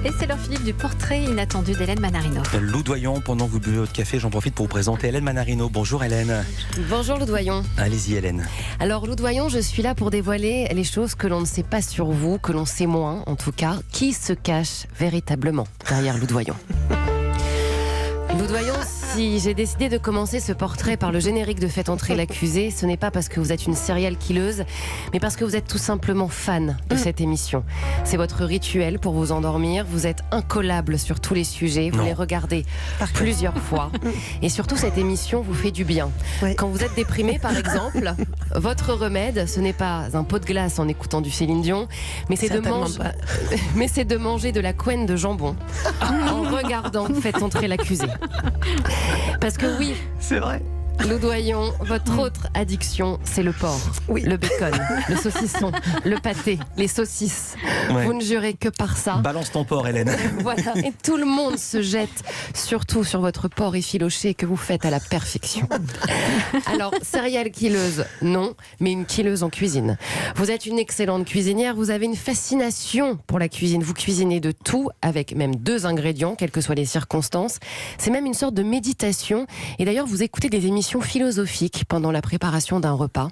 Et c'est l'heure, Philippe, du portrait inattendu d'Hélène Manarino. Loudoyon, pendant que vous buvez votre café, j'en profite pour vous présenter Hélène Manarino. Bonjour Hélène. Bonjour Loudoyon. Allez-y Hélène. Alors Loudoyon, je suis là pour dévoiler les choses que l'on ne sait pas sur vous, que l'on sait moins en tout cas. Qui se cache véritablement derrière Loudoyon? Loudoyon, si j'ai décidé de commencer ce portrait par le générique de Faites entrer l'accusé, ce n'est pas parce que vous êtes une serial killeuse, mais parce que vous êtes tout simplement fan de cette émission. C'est votre rituel pour vous endormir, vous êtes incollable sur tous les sujets, vous les regardez plusieurs fois, et surtout cette émission vous fait du bien. Ouais. Quand vous êtes déprimé par exemple, votre remède, ce n'est pas un pot de glace en écoutant du Céline Dion, mais c'est de manger de la couenne de jambon en regardant Faites entrer l'accusé. Parce que oui, c'est vrai. Loudoyon, votre autre addiction, c'est le porc, le bacon, le saucisson, le pâté, les saucisses. Ouais. Vous ne jurez que par ça. Balance ton porc, Hélène. Voilà, et tout le monde se jette surtout sur votre porc effiloché que vous faites à la perfection. Alors, serial killeuse, non, mais une killeuse en cuisine. Vous êtes une excellente cuisinière, vous avez une fascination pour la cuisine. Vous cuisinez de tout, avec même 2 ingrédients, quelles que soient les circonstances. C'est même une sorte de méditation. Et d'ailleurs, vous écoutez des émissions philosophique pendant la préparation d'un repas.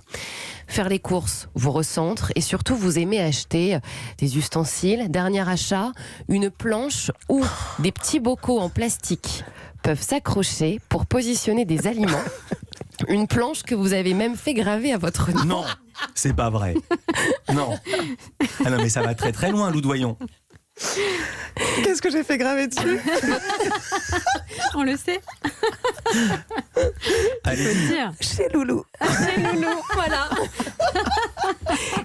Faire les courses vous recentre et surtout vous aimez acheter des ustensiles, dernier achat, une planche ou des petits bocaux en plastique peuvent s'accrocher pour positionner des aliments. Une planche que vous avez même fait graver à votre nom. Non, c'est pas vrai. Non. Ah non mais ça va très très loin, Loudoyon. Qu'est-ce que j'ai fait graver dessus? On le sait. Allez-y. Chez Loulou. Chez Loulou, voilà.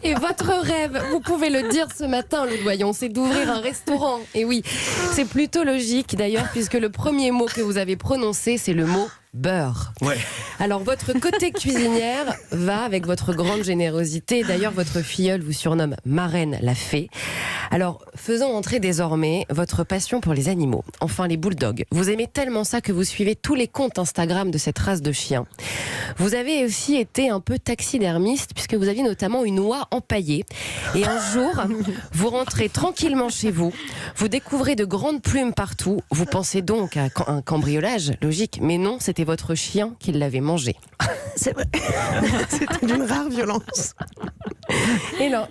Et votre rêve, vous pouvez le dire ce matin, Loudoyon, c'est d'ouvrir un restaurant. Et oui, c'est plutôt logique d'ailleurs, puisque le premier mot que vous avez prononcé, c'est le mot beurre. Ouais. Alors votre côté cuisinière va avec votre grande générosité. D'ailleurs, votre filleule vous surnomme Marraine la Fée. Alors, faisons entrer désormais votre passion pour les animaux. Enfin, les bulldogs. Vous aimez tellement ça que vous suivez tous les comptes Instagram de cette race de chiens. Vous avez aussi été un peu taxidermiste puisque vous aviez notamment une oie empaillée. Et un jour, vous rentrez tranquillement chez vous. Vous découvrez de grandes plumes partout. Vous pensez donc à un cambriolage, logique. Mais non, c'était votre chien qui l'avait mangé. C'est vrai. C'était d'une rare violence. Et là,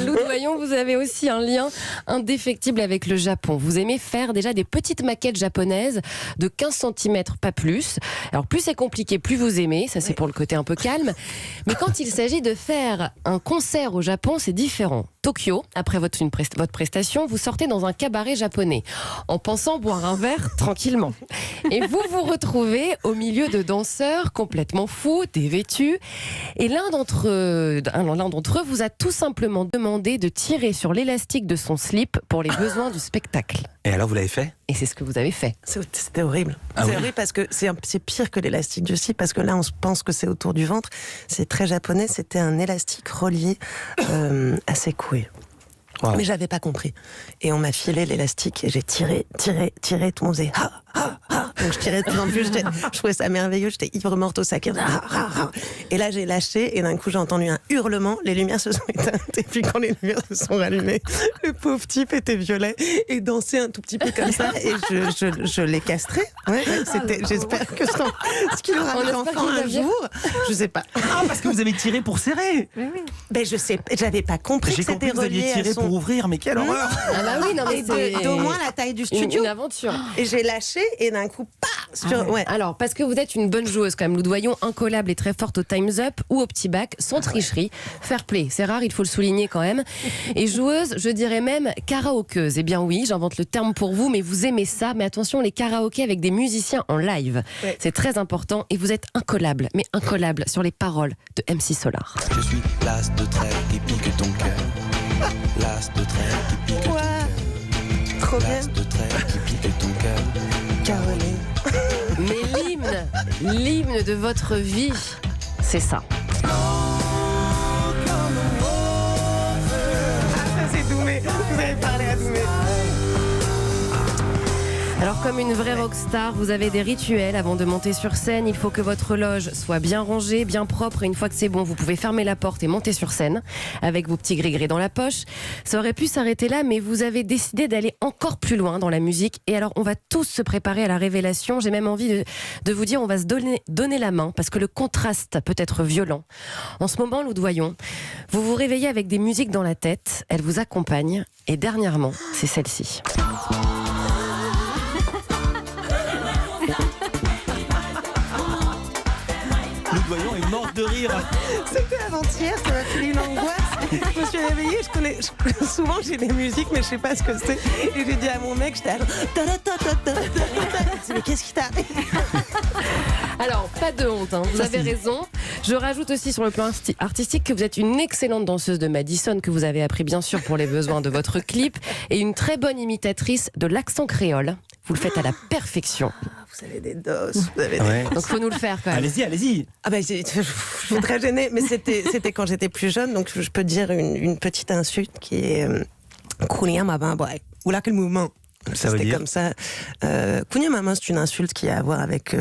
Loudoyon, vous avez aussi un lien indéfectible avec le Japon. Vous aimez faire déjà des petites maquettes japonaises de 15 cm, pas plus. Alors plus c'est compliqué, plus vous aimez. Ça c'est pour le côté un peu calme. Mais quand il s'agit de faire un concert au Japon, c'est différent. Tokyo, après votre prestation, vous sortez dans un cabaret japonais en pensant boire un verre tranquillement. Et vous vous retrouvez au milieu de danseurs complètement fous, dévêtus. Et l'un d'entre eux vous a tout simplement demandé de tirer sur l'élastique de son slip pour les besoins du spectacle. Et alors vous l'avez fait? Et c'est ce que vous avez fait. C'était horrible. Ah c'est horrible parce que c'est pire que l'élastique du slip, parce que là on pense que c'est autour du ventre. C'est très japonais, c'était un élastique relié à ses couilles. Wow. Mais j'avais pas compris. Et on m'a filé l'élastique et j'ai tiré, tout le monde faisait ha, ha, ha. Donc je tirais de plus en plus, je trouvais ça merveilleux, j'étais ivre morte au saké. Et là j'ai lâché et d'un coup j'ai entendu un hurlement, les lumières se sont éteintes et puis quand les lumières se sont rallumées, le pauvre type était violet et dansait un tout petit peu comme ça et je l'ai castré. Ouais, j'espère que ce qu'il aura un enfant un jour, je sais pas. Ah, parce que vous avez tiré pour serrer. Ben je sais, j'avais pas compris que c'était relié à son... pour ouvrir, mais quelle horreur! Ah bah oui, non mais c'est d'au moins la taille du studio. Une aventure. Et j'ai lâché et d'un coup, Alors, parce que vous êtes une bonne joueuse quand même, Loudoyon, incollable et très forte au Time's Up ou au petit bac, sans tricherie, fair play, c'est rare, il faut le souligner quand même. Et joueuse, je dirais même karaokeuse. Eh bien oui, j'invente le terme pour vous, mais vous aimez ça. Mais attention, les karaokés avec des musiciens en live, c'est très important. Et vous êtes incollable, mais incollable sur les paroles de MC Solar. Je suis l'as de trèfle qui pique ton cœur. L'as de trèfle qui pique ton cœur. Trop bien. L'as de trèfle qui pique ton cœur. Caroline. Mais l'hymne de votre vie, c'est ça. Ah, ça c'est Doumé. Vous avez parlé à Doumé. Alors comme une vraie rockstar, vous avez des rituels avant de monter sur scène. Il faut que votre loge soit bien rangée, bien propre. Et une fois que c'est bon, vous pouvez fermer la porte et monter sur scène avec vos petits gris-gris dans la poche. Ça aurait pu s'arrêter là, mais vous avez décidé d'aller encore plus loin dans la musique. Et alors on va tous se préparer à la révélation. J'ai même envie de vous dire, on va se donner la main parce que le contraste peut être violent. En ce moment, Lou Doyon, vous vous réveillez avec des musiques dans la tête. Elles vous accompagnent. Et dernièrement, c'est celle-ci. Lou Doyon est morte de rire. C'était avant-hier, ça m'a fait une angoisse. Je me suis réveillée, souvent j'ai des musiques, mais je sais pas ce que c'est. Et j'ai dit à mon mec, j'étais à mais qu'est-ce qui t'arrive? Alors, pas de honte, hein. Vous avez raison. Je rajoute aussi sur le plan artistique que vous êtes une excellente danseuse de Madison, que vous avez appris bien sûr pour les besoins de votre clip, et une très bonne imitatrice de l'accent créole. Vous le faites à la perfection. Vous avez des doses, vous avez des... Ouais. Donc faut nous le faire quand même. Allez-y. Ah bah, je suis très gênée, mais c'était quand j'étais plus jeune, donc je peux dire une petite insulte qui est Kounia Maman, ou là quel mouvement. Ça veut C'était dire comme ça. Kounia Maman, c'est une insulte qui a à voir avec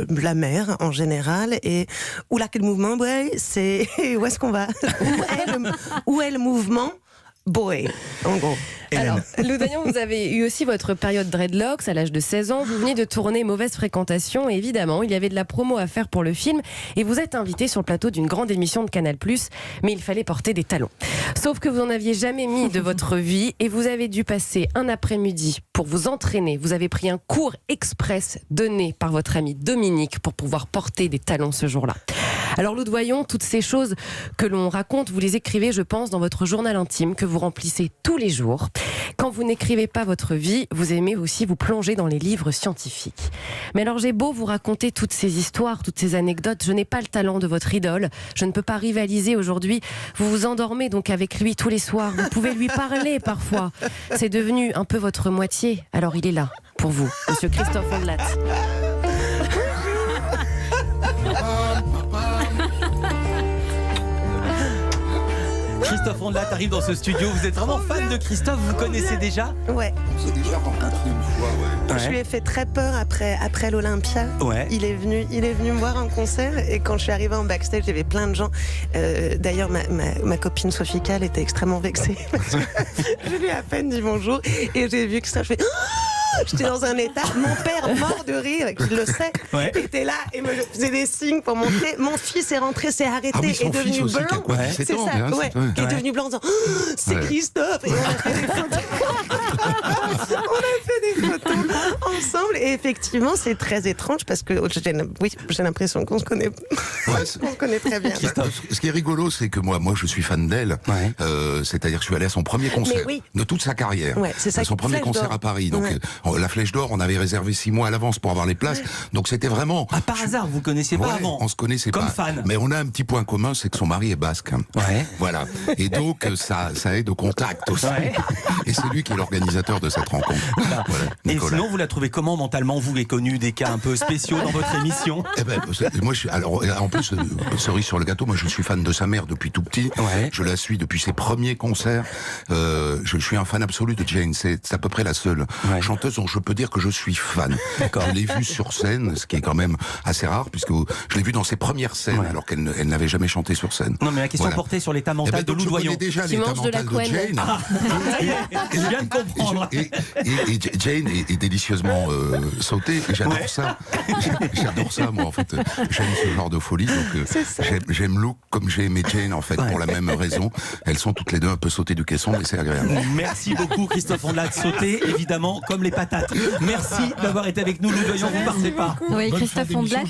la mer en général, et ou là quel mouvement, c'est où est-ce qu'on va, où est le mouvement, boy, en gros. Alors, Lou Doyon, vous avez eu aussi votre période dreadlocks à l'âge de 16 ans. Vous veniez de tourner Mauvaise fréquentation. Et évidemment, il y avait de la promo à faire pour le film. Et vous êtes invité sur le plateau d'une grande émission de Canal+. Mais il fallait porter des talons. Sauf que vous n'en aviez jamais mis de votre vie. Et vous avez dû passer un après-midi pour vous entraîner. Vous avez pris un cours express donné par votre ami Dominique pour pouvoir porter des talons ce jour-là. Alors Lou Doyon, toutes ces choses que l'on raconte, vous les écrivez, je pense, dans votre journal intime que vous remplissez tous les jours. Quand vous n'écrivez pas votre vie, vous aimez aussi vous plonger dans les livres scientifiques. Mais alors j'ai beau vous raconter toutes ces histoires, toutes ces anecdotes, je n'ai pas le talent de votre idole. Je ne peux pas rivaliser aujourd'hui. Vous vous endormez donc avec lui tous les soirs. Vous pouvez lui parler parfois. C'est devenu un peu votre moitié. Alors il est là pour vous, Monsieur Christophe Ondelat. Christophe Ondelat arrive dans ce studio. Vous êtes vraiment fan de Christophe, vous connaissez déjà? Ouais. On s'est déjà rencontré une fois, ouais. Je lui ai fait très peur après l'Olympia. Ouais. Il est venu me voir en concert, et quand je suis arrivée en backstage, il y avait plein de gens. D'ailleurs, ma copine Sophie Calle était extrêmement vexée. Je lui ai à peine dit bonjour et j'ai vu que ça fait... J'étais dans un état, mon père mort de rire, qui le sait, était là et me faisait des signes pour montrer. Mon fils est rentré, s'est arrêté, Ah oui, est son devenu fils aussi, blanc. qui a quoi, 17 C'est ans, ça, hein, ouais, c'est- qui est devenu blanc en disant c'est Christophe. Et on a fait des photos. On a fait des photos ensemble, et effectivement, c'est très étrange parce que j'ai l'impression qu'on se connaît, qu'on se connaît très bien. Ce qui est rigolo, c'est que moi, je suis fan d'elle. Ouais. C'est-à-dire que je suis allé à son premier concert oui. de toute sa carrière. Ouais, c'est ça, À son premier Flèche concert d'Or. à Paris. Donc, Ouais. la Flèche d'Or, on avait réservé 6 mois à l'avance pour avoir les places. Donc, c'était vraiment. Ah, par hasard, vous connaissiez pas Ouais, avant? on se connaissait Comme pas. fan. Mais on a un petit point commun, c'est que son mari est basque. Ouais. Voilà. Et donc, ça aide au contact aussi. Ouais. Et c'est lui qui est l'organisateur de cette rencontre. Voilà, Et Nicolas. sinon, vous la trouvez comment mentalement? Vous avez connu des cas un peu spéciaux dans votre émission? Eh ben, moi, alors, en plus, cerise sur le gâteau, moi, je suis fan de sa mère depuis tout petit. Ouais. Je la suis depuis ses premiers concerts. Je suis un fan absolu de Jane. C'est à peu près la seule chanteuse dont je peux dire que je suis fan. D'accord. Je l'ai vue sur scène, ce qui est quand même assez rare, puisque je l'ai vue dans ses premières scènes, alors qu'elle n'avait jamais chanté sur scène. Non, mais la question Voilà. portait sur l'état Eh mental ben, de donc, Lou je Doyon. connais déjà Qui l'état mange de la mental de couenne. Jane. Je viens de comprendre. Et Jane est délicieusement sautée. Et j'adore ça. J'adore ça, moi, en fait. J'aime ce genre de folie. Donc, j'aime Lou comme j'ai aimé Jane, en fait, pour la même raison. Elles sont toutes les deux un peu sautées du caisson, mais c'est agréable. Merci beaucoup, Christophe Ondelat. Sauter, évidemment, comme les patates. Merci d'avoir été avec nous, Lou Doyon. Vous partez pas. Oui, Christophe Ondelat.